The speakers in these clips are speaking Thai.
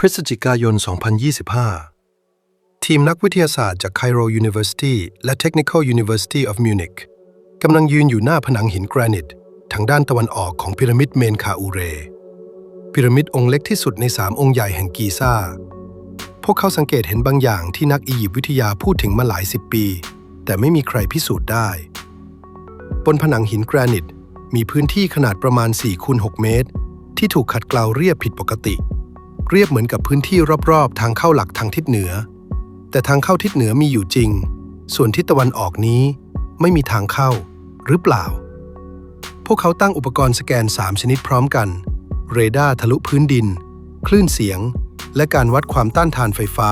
พฤศจิกายน 2025 ทีมนักวิทยาศาสตร์จาก Cairo University และ Technical University of Munich กำลังยืนอยู่หน้าผนังหินแกรนิตทางด้านตะวันออกของพีระมิดเมนคาอูเรพีระมิดองค์เล็กที่สุดใน3องค์ใหญ่แห่งกีซ่าพวกเขาสังเกตเห็นบางอย่างที่นักอียิปต์วิทยาพูดถึงมาหลายสิบปีแต่ไม่มีใครพิสูจน์ได้บนผนังหินแกรนิตมีพื้นที่ขนาดประมาณ 4x6 เมตรที่ถูกขัดเกลาเรียบผิดปกติเรียบเหมือนกับพื้นที่รอบๆทางเข้าหลักทางทิศเหนือแต่ทางเข้าทิศเหนือมีอยู่จริงส่วนทิศตะวันออกนี้ไม่มีทางเข้าหรือเปล่าพวกเขาตั้งอุปกรณ์สแกน3ชนิดพร้อมกันเรดาร์ทะลุพื้นดินคลื่นเสียงและการวัดความต้านทานไฟฟ้า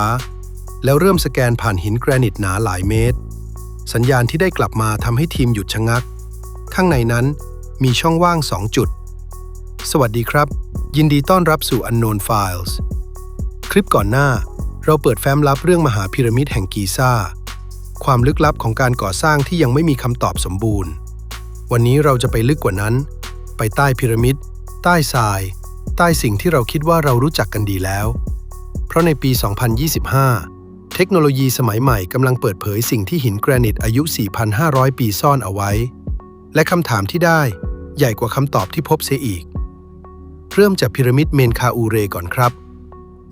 แล้วเริ่มสแกนผ่านหินแกรนิตหนาหลายเมตรสัญญาณที่ได้กลับมาทำให้ทีมหยุดชะงักข้างในนั้นมีช่องว่าง2จุดสวัสดีครับยินดีต้อนรับสู่ Unknown Files คลิปก่อนหน้าเราเปิดแฟ้มลับเรื่องมหาพีระมิดแห่งกีซ่าความลึกลับของการก่อสร้างที่ยังไม่มีคำตอบสมบูรณ์วันนี้เราจะไปลึกกว่านั้นไปใต้พีระมิดใต้ทรายใต้สิ่งที่เราคิดว่าเรารู้จักกันดีแล้วเพราะในปี 2025 เทคโนโลยีสมัยใหม่กำลังเปิดเผยสิ่งที่หินแกรนิตอายุ 4,500 ปีซ่อนเอาไว้และคำถามที่ได้ใหญ่กว่าคำตอบที่พบเสียอีกเริ่มจากพีระมิดเมนคาอูเรก่อนครับ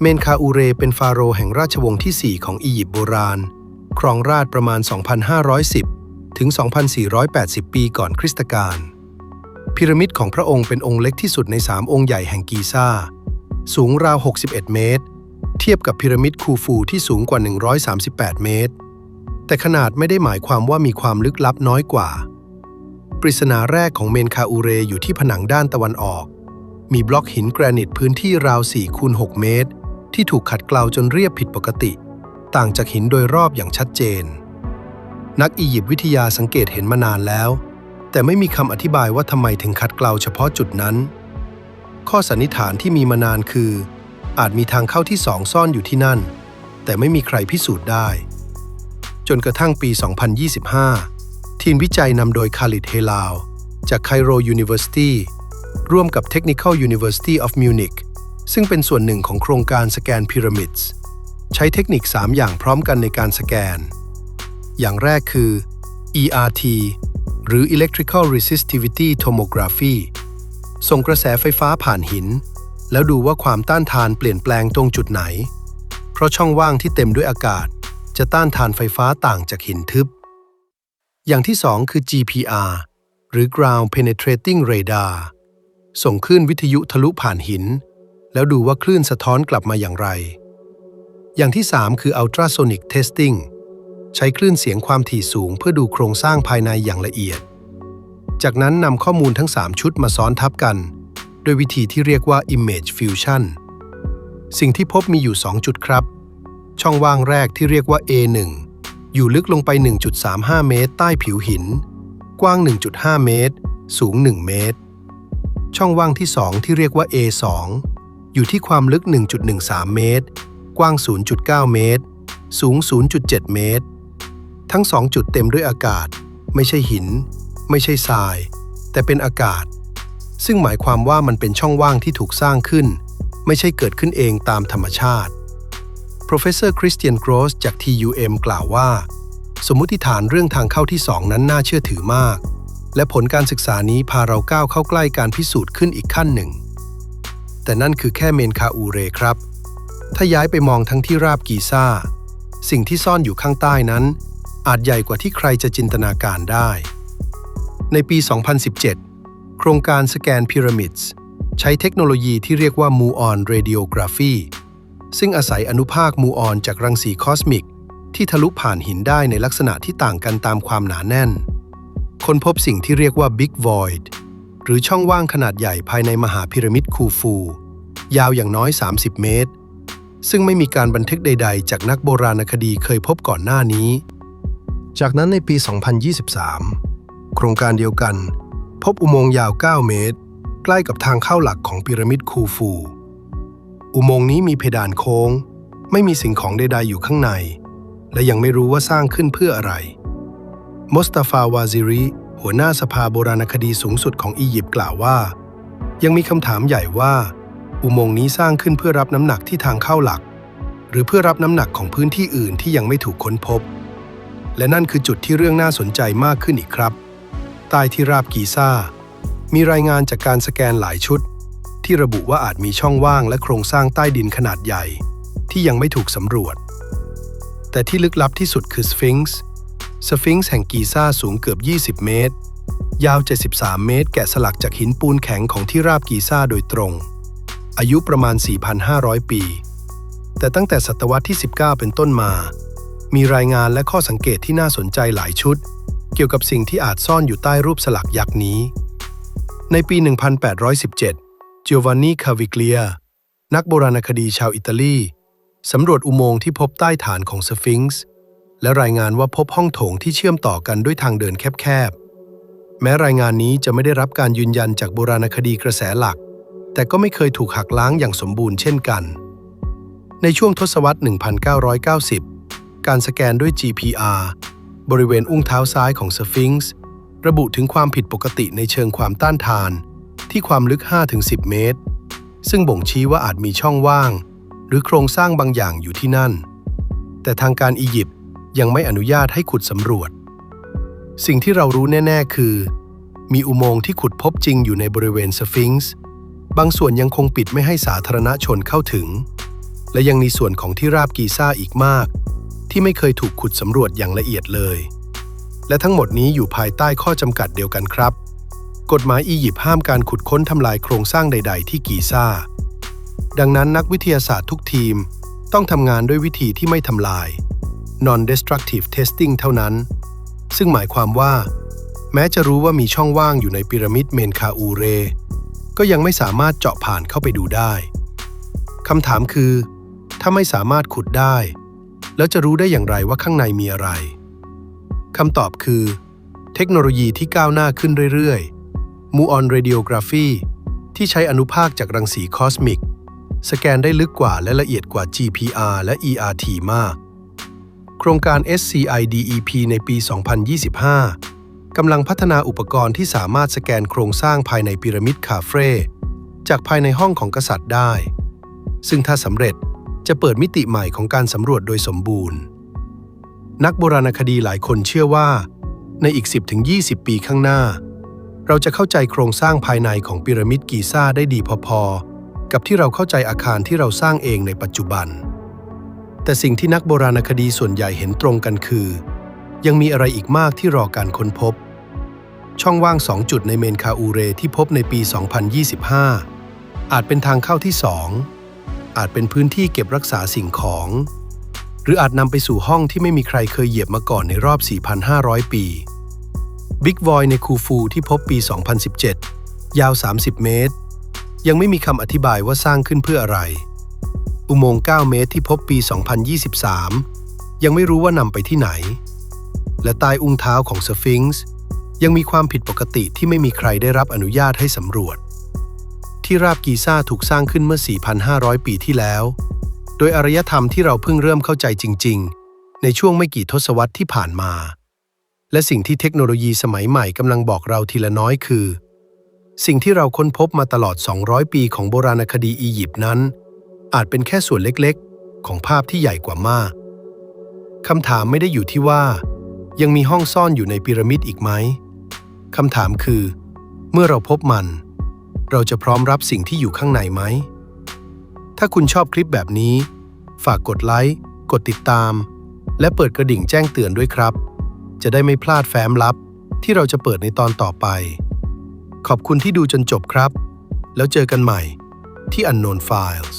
เมนคาอูเรเป็นฟาโรห์แห่งราชวงศ์ที่ 4 ของอียิปต์โบราณครองราชย์ประมาณ 2,510 ถึง 2,480 ปีก่อนคริสตกาลพีระมิดของพระองค์เป็นองค์เล็กที่สุดใน3องค์ใหญ่แห่งกีซ่าสูงราว 61 เมตรเทียบกับพีระมิดคูฟูที่สูงกว่า 138 เมตรแต่ขนาดไม่ได้หมายความว่ามีความลึกลับน้อยกว่าปริศนาแรกของเมนคาอูเรอยู่ที่ผนังด้านตะวันออกมีบล็อกหินแกรนิตพื้นที่ราว 4x6 เมตรที่ถูกขัดเกลาจนเรียบผิดปกติต่างจากหินโดยรอบอย่างชัดเจนนักอียิปต์วิทยาสังเกตเห็นมานานแล้วแต่ไม่มีคำอธิบายว่าทำไมถึงขัดเกลาเฉพาะจุดนั้นข้อสันนิษฐานที่มีมานานคืออาจมีทางเข้าที่2ซ่อนอยู่ที่นั่นแต่ไม่มีใครพิสูจน์ได้จนกระทั่งปี 2025 ทีมวิจัยนำโดยคาลิด เฮลาวจาก Cairo Universityร่วมกับ Technical University of Munich ซึ่งเป็นส่วนหนึ่งของโครงการสแกนพีระมิดใช้เทคนิค3อย่างพร้อมกันในการสแกนอย่างแรกคือ ERT หรือ Electrical Resistivity Tomography ส่งกระแสไฟฟ้าผ่านหินแล้วดูว่าความต้านทานเปลี่ยนแปลงตรงจุดไหนเพราะช่องว่างที่เต็มด้วยอากาศจะต้านทานไฟฟ้าต่างจากหินทึบอย่างที่2คือ GPR หรือ Ground Penetrating Radar ส่งคลื่นวิทยุทะลุผ่านหินแล้วดูว่าคลื่นสะท้อนกลับมาอย่างไรอย่างที่3คือ Ultrasonic Testing ใช้คลื่นเสียงความถี่สูงเพื่อดูโครงสร้างภายในอย่างละเอียดจากนั้นนำข้อมูลทั้ง3ชุดมาซ้อนทับกันด้วยวิธีที่เรียกว่า Image Fusion สิ่งที่พบมีอยู่2จุดครับช่องว่างแรกที่เรียกว่า A1 อยู่ลึกลงไป 1.35 เมตรใต้ผิวหินกว้าง 1.5 เมตรสูง 1 เมตรช่องว่างที่2ที่เรียกว่า A2 อยู่ที่ความลึก 1.13 เมตรกว้าง 0.9 เมตรสูง 0.7 เมตรทั้ง2จุดเต็มด้วยอากาศไม่ใช่หินไม่ใช่ทรายแต่เป็นอากาศซึ่งหมายความว่ามันเป็นช่องว่างที่ถูกสร้างขึ้นไม่ใช่เกิดขึ้นเองตามธรรมชาติ Professor Christian Gross จาก TUM กล่าวว่าสมมุติฐานเรื่องทางเข้าที่2นั้นน่าเชื่อถือมากและผลการศึกษานี้พาเราก้าวเข้าใกล้การพิสูจน์ขึ้นอีกขั้นหนึ่งแต่นั่นคือแค่เมนคาอูเรครับถ้าย้ายไปมองทั้งที่ราบกีซ่าสิ่งที่ซ่อนอยู่ข้างใต้นั้นอาจใหญ่กว่าที่ใครจะจินตนาการได้ในปี 2017 โครงการสแกนพีระมิดใช้เทคโนโลยีที่เรียกว่า Muon Radiography ซึ่งอาศัยอนุภาคมูออนจากรังสีคอสมิกที่ทะลุผ่านหินได้ในลักษณะที่ต่างกันตามความหนาแน่นค้นพบสิ่งที่เรียกว่า Big Void หรือช่องว่างขนาดใหญ่ภายในมหาพีระมิดคูฟูยาวอย่างน้อย 30 เมตรซึ่งไม่มีการบันทึกใดๆจากนักโบราณคดีเคยพบก่อนหน้านี้จากนั้นในปี 2023 โครงการเดียวกันพบอุโมงค์ยาว 9 เมตรใกล้กับทางเข้าหลักของพีระมิดคูฟูอุโมงค์นี้มีเพดานโค้งไม่มีสิ่งของใดๆอยู่ข้างในและยังไม่รู้ว่าสร้างขึ้นเพื่ออะไรมอสตาฟาวาซิรีหัวหน้าสภาโบราณคดีสูงสุดของอียิปต์กล่าวว่ายังมีคำถามใหญ่ว่า อุโมงค์นี้สร้างขึ้นเพื่อรับน้ำหนักที่ทางเข้าหลักหรือเพื่อรับน้ำหนักของพื้นที่อื่นที่ยังไม่ถูกค้นพบและนั่นคือจุดที่เรื่องน่าสนใจมากขึ้นอีกครับใต้ที่ราบกีซ่ามีรายงานจากการสแกนหลายชุดที่ระบุว่าอาจมีช่องว่างและโครงสร้างใต้ดินขนาดใหญ่ที่ยังไม่ถูกสำรวจแต่ที่ลึกลับที่สุดคือสฟิงซ์แห่งกีซ่าสูงเกือบ20 เมตรยาว73 เมตรแกะสลักจากหินปูนแข็งของที่ราบกีซ่าโดยตรงอายุประมาณ 4,500 ปีแต่ตั้งแต่ศตวรรษที่ 19 เป็นต้นมามีรายงานและข้อสังเกตที่น่าสนใจหลายชุดเกี่ยวกับสิ่งที่อาจซ่อนอยู่ใต้รูปสลักยักษ์นี้ในปี 1817 Giovanni Caviglia นักโบราณคดีชาวอิตาลีสำรวจอุโมงค์ที่พบใต้ฐานของสฟิงซ์และรายงานว่าพบห้องโถงที่เชื่อมต่อกันด้วยทางเดินแคบๆแม้รายงานนี้จะไม่ได้รับการยืนยันจากโบราณคดีกระแสหลักแต่ก็ไม่เคยถูกหักล้างอย่างสมบูรณ์เช่นกันในช่วงทศวรรษ 1990 การสแกนด้วย GPR บริเวณอุ้งเท้าซ้ายของสฟิงซ์ระบุถึงความผิดปกติในเชิงความต้านทานที่ความลึก 5-10 เมตรซึ่งบ่งชี้ว่าอาจมีช่องว่างหรือโครงสร้างบางอย่างอยู่ที่นั่นแต่ทางการอียิปต์ยังไม่อนุญาตให้ขุดสำรวจสิ่งที่เรารู้แน่ๆคือมีอุโมงค์ที่ขุดพบจริงอยู่ในบริเวณสฟิงซ์บางส่วนยังคงปิดไม่ให้สาธารณชนเข้าถึงและยังมีส่วนของที่ราบกีซ่าอีกมากที่ไม่เคยถูกขุดสำรวจอย่างละเอียดเลยและทั้งหมดนี้อยู่ภายใต้ข้อจำกัดเดียวกันครับกฎหมายอียิปต์ห้ามการขุดค้นทำลายโครงสร้างใดๆที่กีซ่าดังนั้นนักวิทยาศาสตร์ทุกทีมต้องทำงานด้วยวิธีที่ไม่ทำลาย non-destructive testing เท่านั้นซึ่งหมายความว่าแม้จะรู้ว่ามีช่องว่างอยู่ในพีระมิดเมนคาอูเรก็ยังไม่สามารถเจาะผ่านเข้าไปดูได้คำถามคือถ้าไม่สามารถขุดได้แล้วจะรู้ได้อย่างไรว่าข้างในมีอะไรคำตอบคือเทคโนโลยีที่ก้าวหน้าขึ้นเรื่อยๆ Muon Radiography ที่ใช้อนุภาคจากรังสีคอสมิกสแกนได้ลึกกว่าและละเอียดกว่า GPR และ ERT มากโครงการ SCIDEP ในปี 2025 กำลังพัฒนาอุปกรณ์ที่สามารถสแกนโครงสร้างภายในพีระมิดคาเฟรจากภายในห้องของกษัตริย์ได้ซึ่งถ้าสำเร็จจะเปิดมิติใหม่ของการสำรวจโดยสมบูรณ์นักโบราณคดีหลายคนเชื่อว่าในอีก 10-20 ปีข้างหน้าเราจะเข้าใจโครงสร้างภายในของพีระมิดกีซ่าได้ดีพอๆกับที่เราเข้าใจอาคารที่เราสร้างเองในปัจจุบันแต่สิ่งที่นักโบราณคดีส่วนใหญ่เห็นตรงกันคือยังมีอะไรอีกมากที่รอการค้นพบช่องว่าง2 จุดในเมนคาอูเรที่พบในปี 2025 อาจเป็นทางเข้าที่2อาจเป็นพื้นที่เก็บรักษาสิ่งของหรืออาจนำไปสู่ห้องที่ไม่มีใครเคยเหยียบมาก่อนในรอบ 4,500 ปีบิ๊กวอยในคูฟูที่พบปี 2017 ยาว 30 เมตรยังไม่มีคำอธิบายว่าสร้างขึ้นเพื่ออะไรอุโมงค์ 9 เมตรที่พบปี 2023 ยังไม่รู้ว่านำไปที่ไหนและใต้อุ้งเท้าของสฟิงซ์ยังมีความผิดปกติที่ไม่มีใครได้รับอนุญาตให้สำรวจที่ราบกีซ่าถูกสร้างขึ้นเมื่อ 4,500 ปีที่แล้วโดยอารยธรรมที่เราเพิ่งเริ่มเข้าใจจริงๆในช่วงไม่กี่ทศวรรษที่ผ่านมาและสิ่งที่เทคโนโลยีสมัยใหม่กำลังบอกเราทีละน้อยคือสิ่งที่เราค้นพบมาตลอด 200 ปีของโบราณคดีอียิปต์นั้นอาจเป็นแค่ส่วนเล็กๆของภาพที่ใหญ่กว่ามากคำถามไม่ได้อยู่ที่ว่ายังมีห้องซ่อนอยู่ในพีระมิดอีกไหมคำถามคือเมื่อเราพบมันเราจะพร้อมรับสิ่งที่อยู่ข้างในไหมถ้าคุณชอบคลิปแบบนี้ฝากกดไลค์กดติดตามและเปิดกระดิ่งแจ้งเตือนด้วยครับจะได้ไม่พลาดแฟ้มลับที่เราจะเปิดในตอนต่อไปขอบคุณที่ดูจนจบครับแล้วเจอกันใหม่ที่ Unknown Files